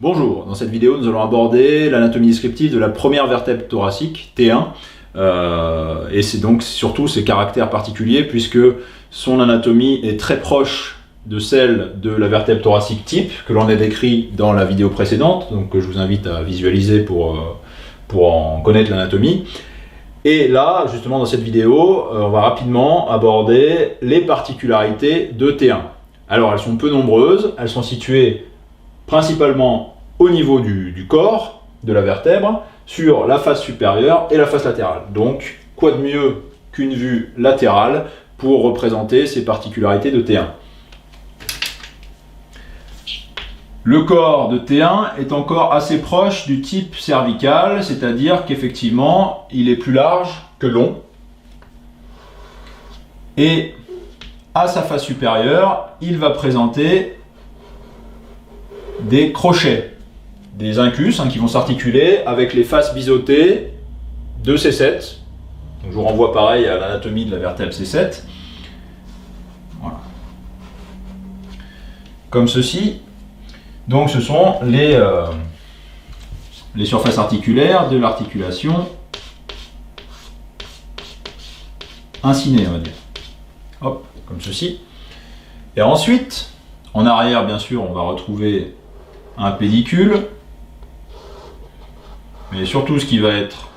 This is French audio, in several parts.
Bonjour, dans cette vidéo nous allons aborder l'anatomie descriptive de la première vertèbre thoracique, T1, et c'est donc surtout ses caractères particuliers puisque son anatomie est très proche de celle de la vertèbre thoracique type que l'on a décrit dans la vidéo précédente, donc que je vous invite à visualiser pour en connaître l'anatomie. Et là, justement dans cette vidéo, on va rapidement aborder les particularités de T1. Alors elles sont peu nombreuses, elles sont situées principalement au niveau du corps, de la vertèbre, sur la face supérieure et la face latérale. Donc, quoi de mieux qu'une vue latérale pour représenter ces particularités de T1. Le corps de T1 est encore assez proche du type cervical, c'est-à-dire qu'effectivement, il est plus large que long. Et à sa face supérieure, il va présenter des crochets, des incus qui vont s'articuler avec les faces biseautées de C7. Donc, je vous renvoie pareil à l'anatomie de la vertèbre C7. Voilà. Comme ceci. Donc ce sont les surfaces articulaires de l'articulation incinée, on va dire. Hop, comme ceci. Et ensuite, en arrière, bien sûr, on va retrouver un pédicule. Mais surtout, ce qui va être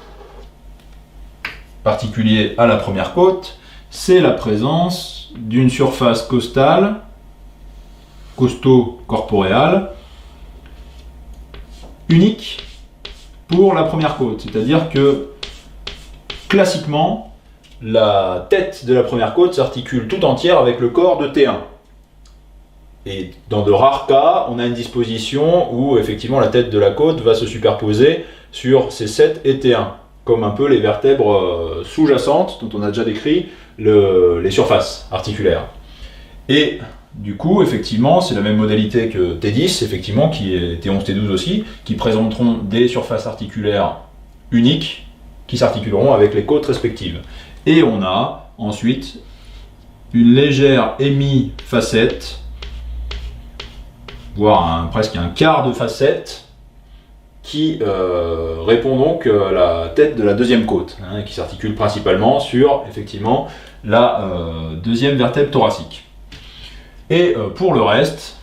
particulier à la première côte, c'est la présence d'une surface costale, costo-corporéale, unique pour la première côte. C'est-à-dire que, classiquement, la tête de la première côte s'articule tout entière avec le corps de T1. Et dans de rares cas, on a une disposition où effectivement la tête de la côte va se superposer sur C7 et T1, comme un peu les vertèbres sous-jacentes dont on a déjà décrit les surfaces articulaires. Et du coup, effectivement, c'est la même modalité que T10, effectivement, qui est T11, T12 aussi, qui présenteront des surfaces articulaires uniques qui s'articuleront avec les côtes respectives. Et on a ensuite une légère hémifacette, voire presque un quart de facette, qui répond donc à la tête de la deuxième côte, qui s'articule principalement sur, effectivement, la deuxième vertèbre thoracique. Et pour le reste,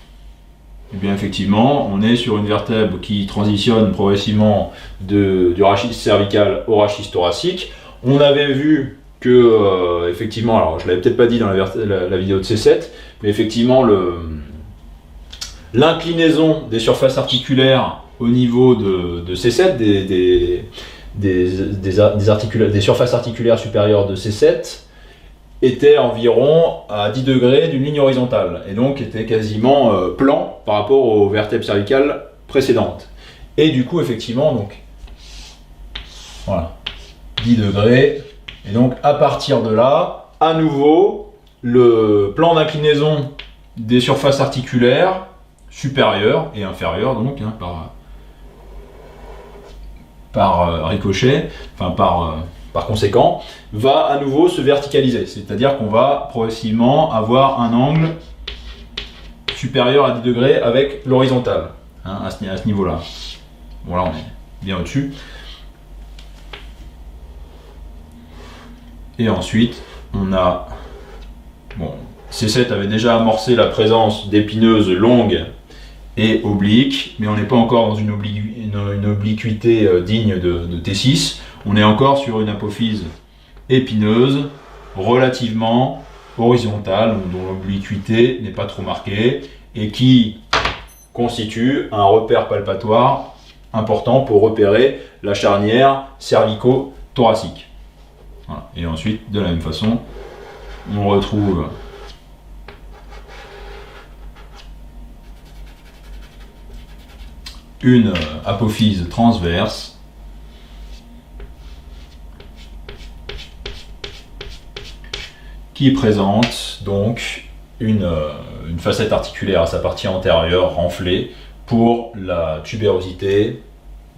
eh bien effectivement, on est sur une vertèbre qui transitionne progressivement du rachis cervical au rachis thoracique. On avait vu que, effectivement, alors je ne l'avais peut-être pas dit dans la vidéo de C7, mais effectivement, l'inclinaison des surfaces articulaires au niveau de C7, des surfaces articulaires supérieures de C7, était environ à 10 degrés d'une ligne horizontale, et donc était quasiment plan par rapport aux vertèbres cervicales précédentes. Et du coup, effectivement, donc, voilà, 10 degrés, et donc à partir de là, à nouveau, le plan d'inclinaison des surfaces articulaires supérieures et inférieures, donc, par ricochet, enfin par conséquent, va à nouveau se verticaliser. C'est-à-dire qu'on va progressivement avoir un angle supérieur à 10 degrés avec l'horizontale, à ce niveau-là. Bon, là, on est bien au-dessus. Et ensuite, on a... Bon, C7 avait déjà amorcé la présence d'épineuses longues et obliques, mais on n'est pas encore dans une obliquité digne de T6. On est encore sur une apophyse épineuse, relativement horizontale, dont l'obliquité n'est pas trop marquée, et qui constitue un repère palpatoire important pour repérer la charnière cervico-thoracique. Voilà. Et ensuite, de la même façon, on retrouve une apophyse transverse qui présente donc une facette articulaire à sa partie antérieure renflée pour la tubérosité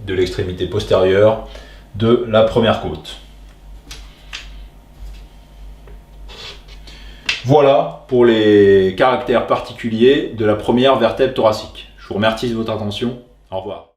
de l'extrémité postérieure de la première côte. Voilà pour les caractères particuliers de la première vertèbre thoracique. Je vous remercie de votre attention. Au revoir.